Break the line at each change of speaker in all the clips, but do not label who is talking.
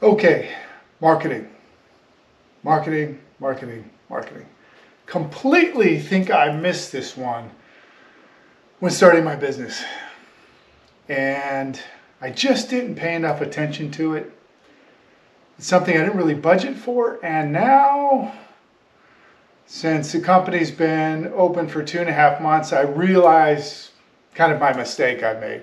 Okay, marketing, marketing, marketing, marketing. Completely think I missed this one when starting my business. And I just didn't pay enough attention to it. It's something I didn't really budget for. And now, since the company's been open for 2.5 months, I realize kind of my mistake I made.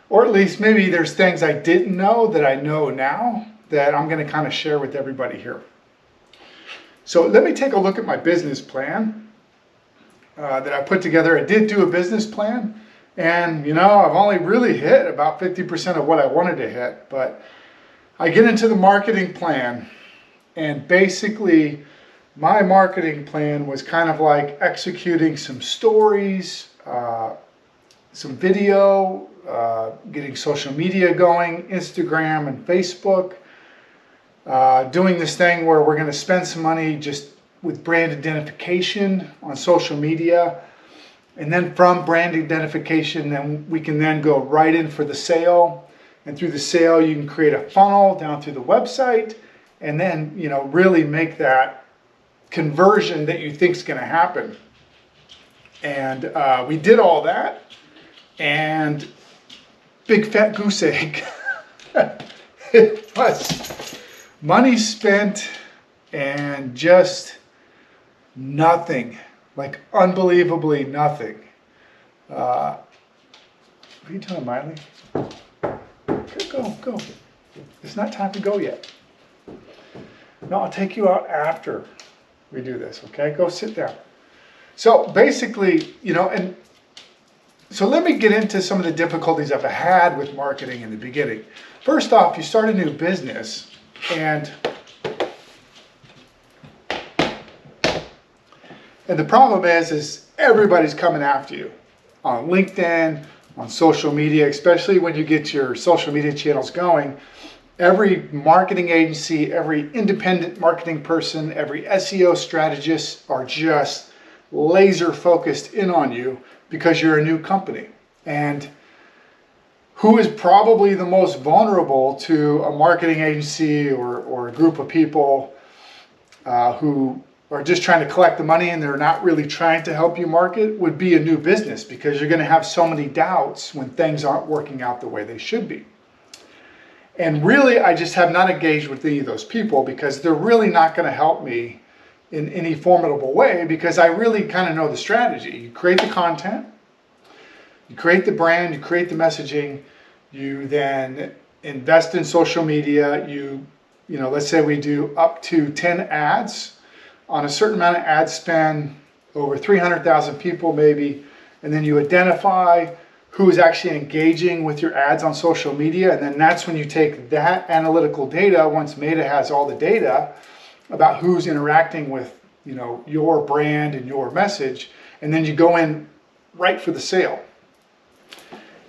Or at least maybe there's things I didn't know that I know now that I'm going to kind of share with everybody here. So let me take a look at my business plan that I put together. I did do a business plan, and I've only really hit about 50% of what I wanted to hit. But I get into the marketing plan, and basically my marketing plan was kind of like executing some stories, some video, getting social media going, Instagram and Facebook, doing this thing where we're going to spend some money just with brand identification on social media. And then from brand identification, then we can then go right in for the sale. And through the sale, you can create a funnel down through the website and then, really make that conversion that you think is going to happen. And we did all that. And big fat goose egg. It was money spent and just nothing, like unbelievably nothing. What are you doing, Miley? Go. It's not time to go yet. No, I'll take you out after we do this, okay? Go sit down. So basically, and so let me get into some of the difficulties I've had with marketing in the beginning. First off, you start a new business and the problem is everybody's coming after you on LinkedIn, on social media, especially when you get your social media channels going. Every marketing agency, every independent marketing person, every SEO strategist are just laser focused in on you because you're a new company. And who is probably the most vulnerable to a marketing agency or a group of people who are just trying to collect the money and they're not really trying to help you market would be a new business, because you're going to have so many doubts when things aren't working out the way they should be. And really, I just have not engaged with any of those people because they're really not going to help me in any formidable way, because I really kind of know the strategy. You create the content, you create the brand, you create the messaging, you then invest in social media. Let's say we do up to 10 ads on a certain amount of ad spend, over 300,000 people maybe, and then you identify who is actually engaging with your ads on social media, and then that's when you take that analytical data, once Meta has all the data about who's interacting with your brand and your message, and then you go in right for the sale.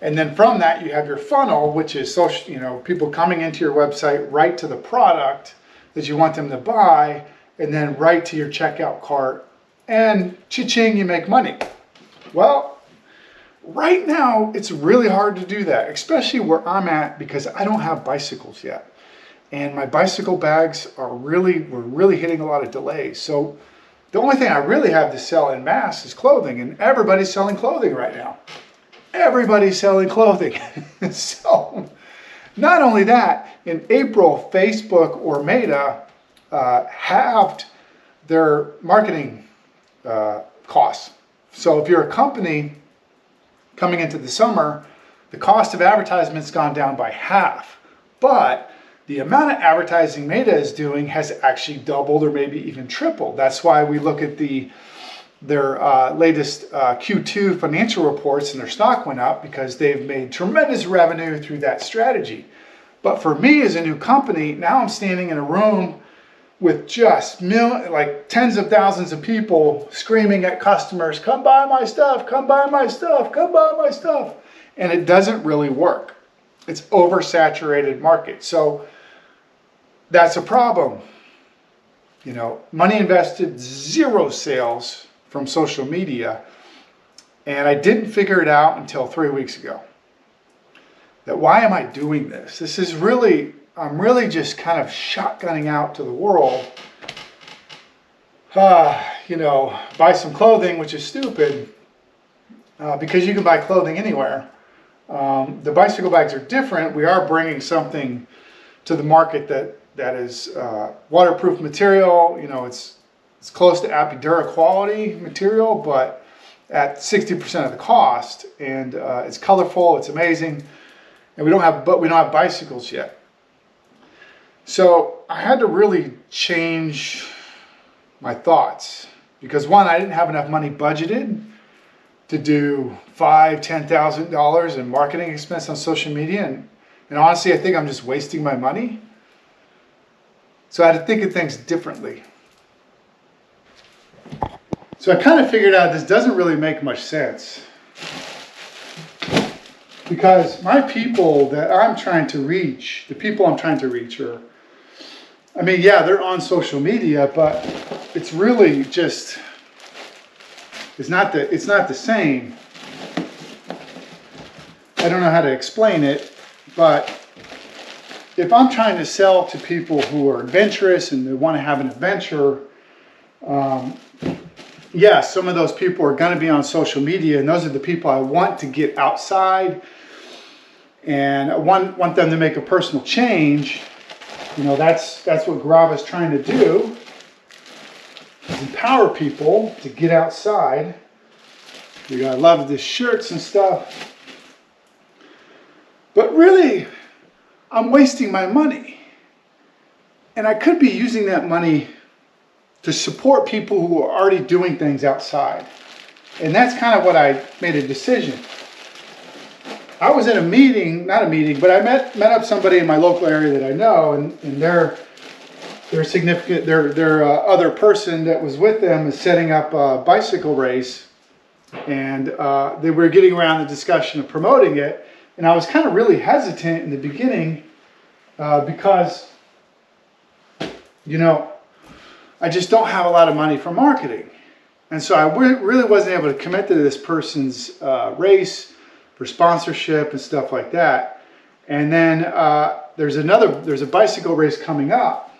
And then from that you have your funnel, which is social, people coming into your website right to the product that you want them to buy, and then right to your checkout cart, and cha-ching, you make money. Well, right now it's really hard to do that, especially where I'm at, because I don't have bicycles yet. And my bicycle bags we're really hitting a lot of delays. So the only thing I really have to sell in mass is clothing, and everybody's selling clothing right now. Everybody's selling clothing. So not only that, in April, Facebook or Meta halved their marketing costs. So if you're a company coming into the summer, the cost of advertisement's gone down by half. But the amount of advertising Meta is doing has actually doubled or maybe even tripled. That's why we look at their latest Q2 financial reports, and their stock went up because they've made tremendous revenue through that strategy. But for me as a new company, now I'm standing in a room with just tens of thousands of people screaming at customers, come buy my stuff, come buy my stuff, come buy my stuff. And it doesn't really work. It's oversaturated market. So that's a problem. Money invested, zero sales from social media. And I didn't figure it out until 3 weeks ago. That why am I doing this? This is really I'm really just kind of shotgunning out to the world, buy some clothing, which is stupid, because you can buy clothing anywhere. The bicycle bags are different. We are bringing something to the market that is waterproof material. It's close to Apidura quality material, but at 60% of the cost. And it's colorful. It's amazing. And we don't have bicycles yet. So I had to really change my thoughts because one, I didn't have enough money budgeted to do $5,000-$10,000 in marketing expense on social media, and honestly, I think I'm just wasting my money. So I had to think of things differently. So I kind of figured out this doesn't really make much sense because my people that I'm trying to reach, the people I'm trying to reach are, they're on social media, but it's really just, it's not the same. I don't know how to explain it, but if I'm trying to sell to people who are adventurous and they want to have an adventure, some of those people are going to be on social media, and those are the people I want to get outside, and I want them to make a personal change. That's what Grava is trying to do, is empower people to get outside. I love the shirts and stuff. But really, I'm wasting my money. And I could be using that money to support people who are already doing things outside. And that's kind of what I made a decision. I was in not a meeting, but I met up somebody in my local area that I know, and their significant, their other person that was with them is setting up a bicycle race. And they were getting around the discussion of promoting it. And I was kind of really hesitant in the beginning because, I just don't have a lot of money for marketing. And so I really wasn't able to commit to this person's race for sponsorship and stuff like that. And then there's a bicycle race coming up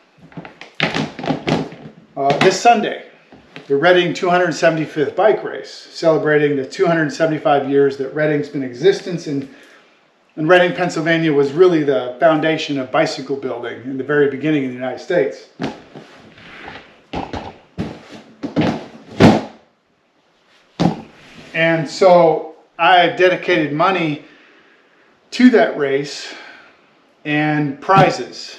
this Sunday. The Reading 275th bike race, celebrating the 275 years that Reading's been in existence. And Reading, Pennsylvania was really the foundation of bicycle building in the very beginning in the United States. And so I dedicated money to that race and prizes.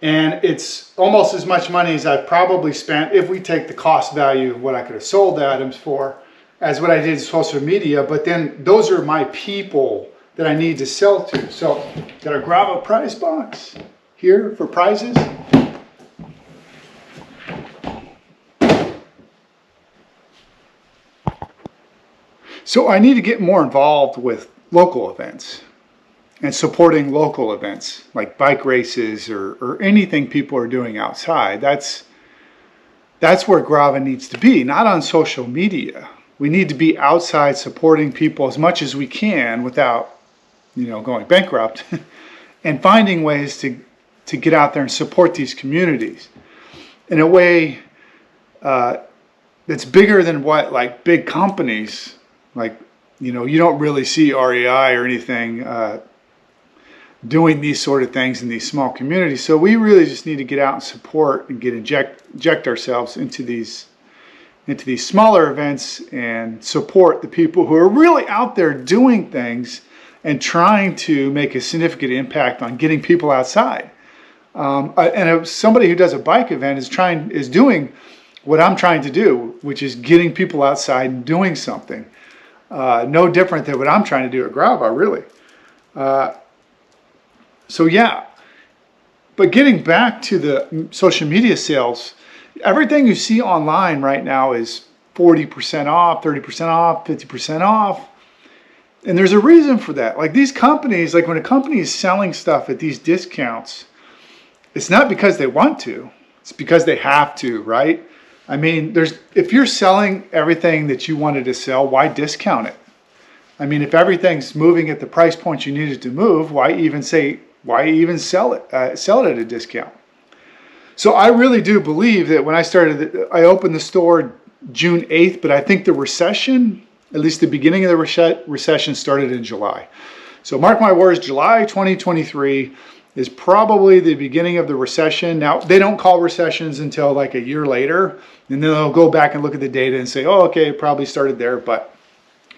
And it's almost as much money as I've probably spent, if we take the cost value of what I could have sold the items for, as what I did in social media. But then those are my people that I need to sell to. So got a Grava prize box here for prizes. So I need to get more involved with local events and supporting local events like bike races or anything people are doing outside. That's where Grava needs to be, not on social media. We need to be outside supporting people as much as we can without, going bankrupt and finding ways to get out there and support these communities in a way that's bigger than what like big companies, you don't really see REI or anything doing these sort of things in these small communities. So we really just need to get out and support and inject ourselves into these smaller events and support the people who are really out there doing things and trying to make a significant impact on getting people outside. And somebody who does a bike event is doing what I'm trying to do, which is getting people outside and doing something. No different than what I'm trying to do at Grava, really. But getting back to the social media sales, everything you see online right now is 40% off, 30% off, 50% off. And there's a reason for that. Like these companies, like when a company is selling stuff at these discounts, it's not because they want to, it's because they have to, right? I mean, if you're selling everything that you wanted to sell, why discount it? I mean, if everything's moving at the price point you needed to move, why even say why even sell it at a discount? So I really do believe that when I opened the store June 8th, but I think the recession, at least the beginning of the recession, started in July. So mark my words, July 2023 is probably the beginning of the recession. Now, they don't call recessions until like a year later, and then they'll go back and look at the data and say, oh, okay, it probably started there. But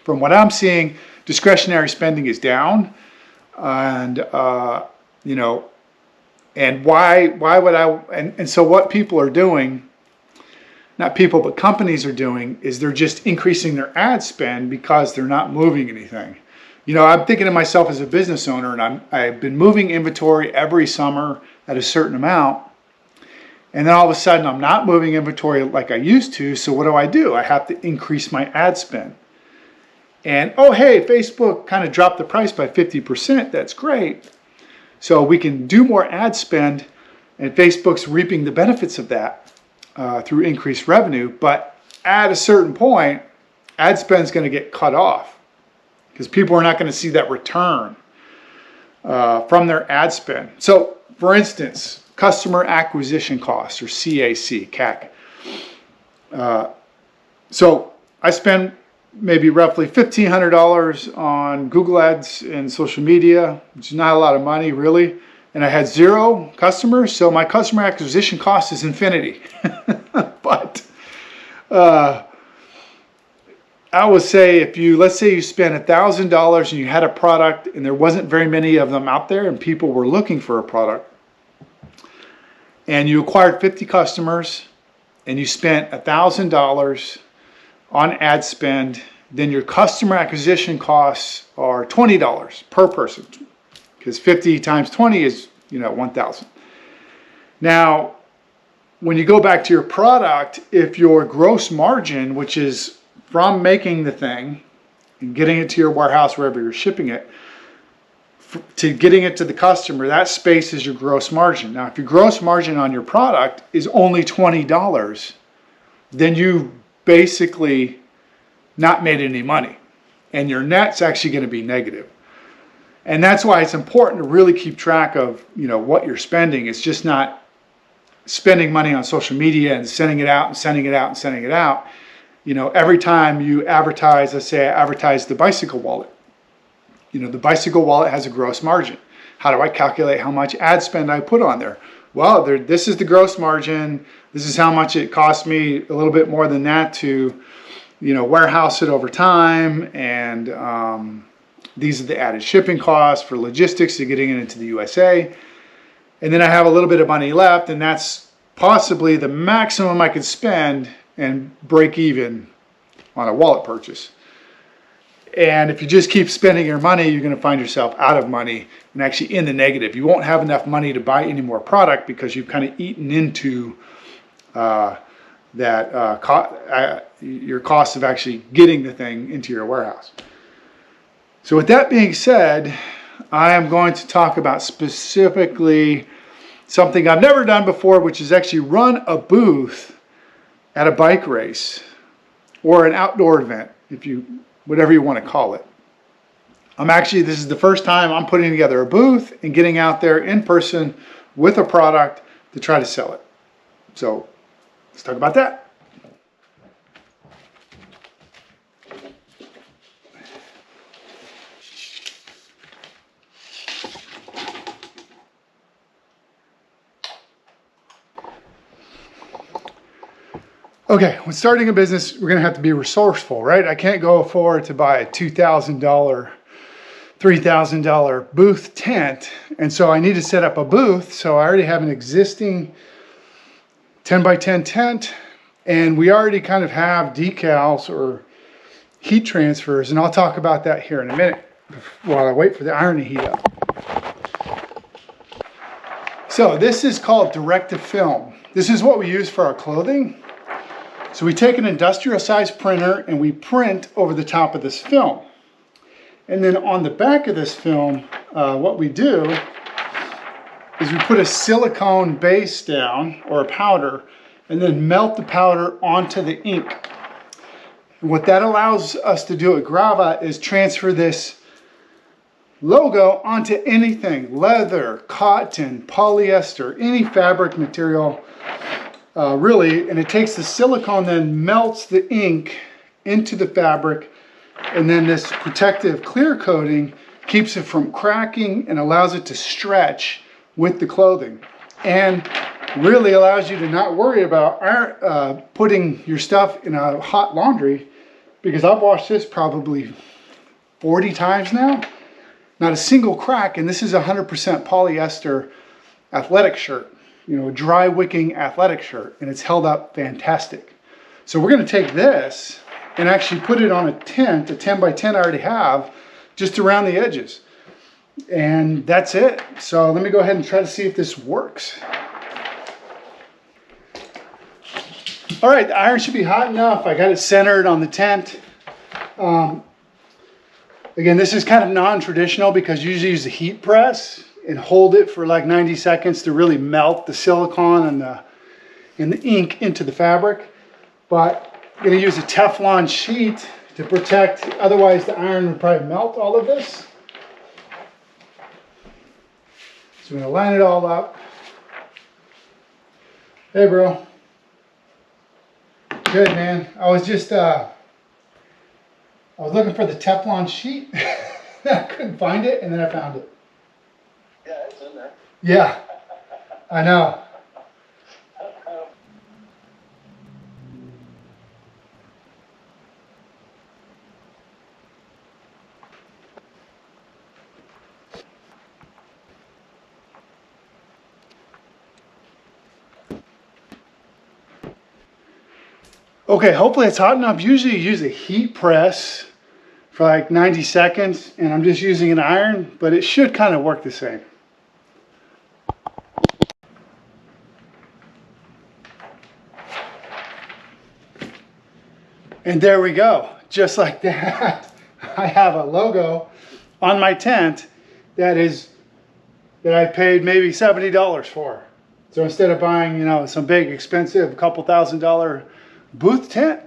from what I'm seeing, discretionary spending is down. And, you know, and why would and so what people are doing, not people, but companies are doing, is they're just increasing their ad spend because they're not moving anything. You know, I'm thinking of myself as a business owner, and I've been moving inventory every summer at a certain amount. And then all of a sudden I'm not moving inventory like I used to. So what do? I have to increase my ad spend. And oh, hey, Facebook kind of dropped the price by 50%. That's great. So we can do more ad spend, and Facebook's reaping the benefits of that through increased revenue. But at a certain point, ad spend is going to get cut off because people are not going to see that return from their ad spend. So for instance, customer acquisition costs, or CAC. So I spend maybe roughly $1,500 on Google Ads and social media, which is not a lot of money really. And I had 0 customers, so my customer acquisition cost is infinity. But I would say let's say you spent $1,000 and you had a product and there wasn't very many of them out there and people were looking for a product, and you acquired 50 customers and you spent $1,000 on ad spend, then your customer acquisition costs are $20 per person, because 50 times 20 is, 1,000. Now, when you go back to your product, if your gross margin, which is from making the thing and getting it to your warehouse, wherever you're shipping it, to getting it to the customer, that space is your gross margin. Now, if your gross margin on your product is only $20, then you basically not made any money, and your net's actually going to be negative. And that's why it's important to really keep track of what you're spending. It's just not spending money on social media and sending it out and sending it out and sending it out. Every time you advertise, let's say I advertise the bicycle wallet. The bicycle wallet has a gross margin. How do I calculate how much ad spend I put on there? Well, this is the gross margin. This is how much it cost me, a little bit more than that to, warehouse it over time. And these are the added shipping costs for logistics to getting it into the USA. And then I have a little bit of money left, and that's possibly the maximum I could spend and break even on a wallet purchase. And if you just keep spending your money, you're going to find yourself out of money and actually in the negative. You won't have enough money to buy any more product because you've kind of eaten into your cost of actually getting the thing into your warehouse. So with that being said, I am going to talk about specifically something I've never done before, which is actually run a booth at a bike race or an outdoor event, whatever you want to call it. This is the first time I'm putting together a booth and getting out there in person with a product to try to sell it. So let's talk about that. Okay, when starting a business, we're going to have to be resourceful, right? I can't go afford to buy a $2,000, $3,000 booth tent. And so I need to set up a booth. So I already have an existing 10 by 10 tent, and we already kind of have decals or heat transfers. And I'll talk about that here in a minute while I wait for the iron to heat up. So this is called direct-to-film. This is what we use for our clothing. So we take an industrial size printer and we print over the top of this film. And then on the back of this film, what we do is we put a silicone base down, or a powder, and then melt the powder onto the ink. And what that allows us to do at Grava is transfer this logo onto anything, leather, cotton, polyester, any fabric material, really. And it takes the silicone, then melts the ink into the fabric, and then this protective clear coating keeps it from cracking and allows it to stretch with the clothing, and really allows you to not worry about putting your stuff in a hot laundry, because I've washed this probably 40 times now, not a single crack. And this is 100% polyester athletic shirt, you know, a dry wicking athletic shirt, and it's held up fantastic. So we're going to take this and actually put it on a tent, a 10 by 10 I already have, just around the edges. And that's it. So let me go ahead and try to see if this works. All right, the iron should be hot enough. I got it centered on the tent. Again, this is kind of non-traditional because you usually use a heat press and hold it for like 90 seconds to really melt the silicone and the ink into the fabric. But I'm going to use a Teflon sheet to protect, otherwise the iron would probably melt all of this. So I'm going to line it all up. Hey, bro. Good, man. I was just, I was looking for the Teflon sheet. I couldn't find it, and then I found it.
Yeah, it's in there.
Yeah, I know. Okay, hopefully it's hot enough. Usually you use a heat press for like 90 seconds, and I'm just using an iron, but it should kind of work the same. And there we go, just like that. I have a logo on my tent that I paid maybe $70 for. So instead of buying, you know, some big expensive couple $1,000 booth tent,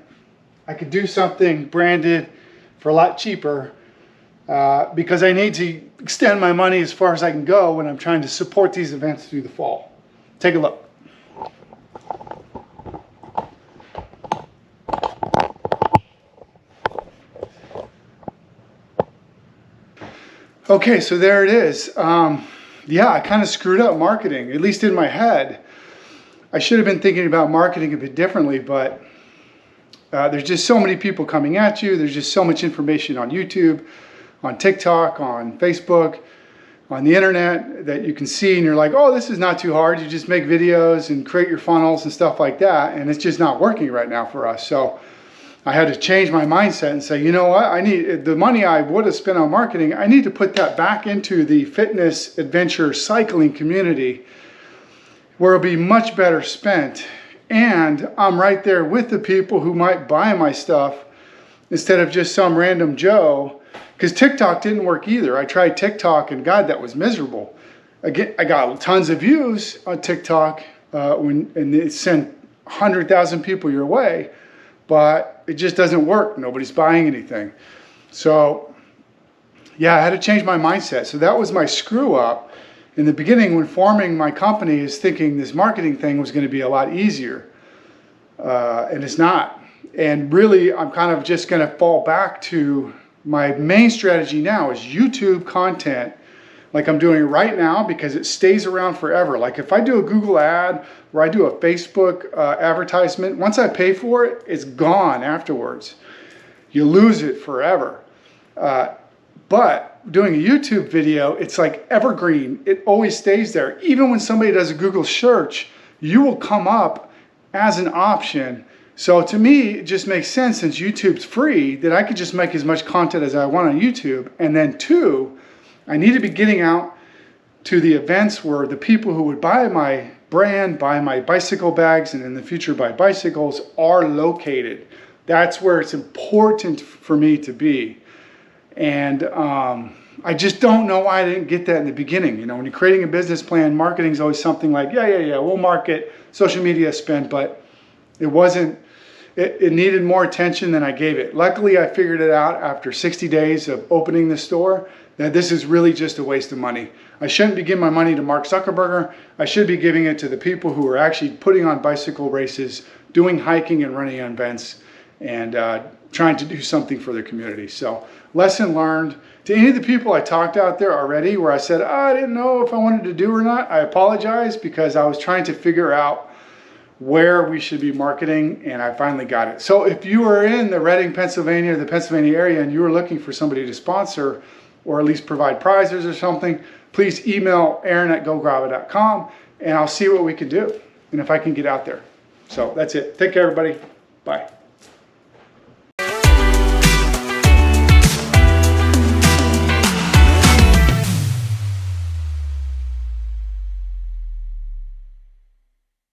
I could do something branded for a lot cheaper, because I need to extend my money as far as I can go when I'm trying to support these events through the fall. Take a look. Okay, so there it is. Yeah, I kind of screwed up marketing, at least in my head. I should have been thinking about marketing a bit differently, but there's just so many people coming at you. There's just so much information on YouTube, on TikTok, on Facebook, on the internet that you can see, and you're like, oh, this is not too hard. You just make videos and create your funnels and stuff like that, and it's just not working right now for us. So I had to change my mindset and say, you know what, I need the money I would have spent on marketing, I need to put that back into the fitness, adventure, cycling community, where it'll be much better spent. And I'm right there with the people who might buy my stuff instead of just some random Joe, because TikTok didn't work either. I tried TikTok, and God, that was miserable. Again, I got tons of views on TikTok and it sent 100,000 people your way, but it just doesn't work. Nobody's buying anything. So yeah, I had to change my mindset. So that was my screw up. In the beginning, when forming my company, is thinking this marketing thing was going to be a lot easier, and it's not. And really, I'm kind of just going to fall back to my main strategy now is YouTube content, like I'm doing right now, because it stays around forever. Like if I do a Google ad or I do a Facebook advertisement, once I pay for it, it's gone afterwards. You lose it forever. But doing a YouTube video, it's like evergreen. It always stays there. Even when somebody does a Google search, you will come up as an option. So to me, it just makes sense, since YouTube's free, that I could just make as much content as I want on YouTube. And then two, I need to be getting out to the events where the people who would buy my brand, buy my bicycle bags, and in the future buy bicycles, are located. That's where it's important for me to be. And I just don't know why I didn't get that in the beginning. You know, when you're creating a business plan, marketing is always something like, yeah, we'll market, social media spend, but it wasn't, it needed more attention than I gave it. Luckily, I figured it out after 60 days of opening the store, that this is really just a waste of money. I shouldn't be giving my money to Mark Zuckerberg. I should be giving it to the people who are actually putting on bicycle races, doing hiking and running events, and trying to do something for their community. So lesson learned. To any of the people I talked out there already where I said, oh, I didn't know if I wanted to do or not, I apologize, because I was trying to figure out where we should be marketing, and I finally got it. So if you are in the Reading, Pennsylvania, or the Pennsylvania area, and you are looking for somebody to sponsor or at least provide prizes or something, please email aaron@gograva.com, and I'll see what we can do and if I can get out there. So that's it. Take care, everybody. Bye.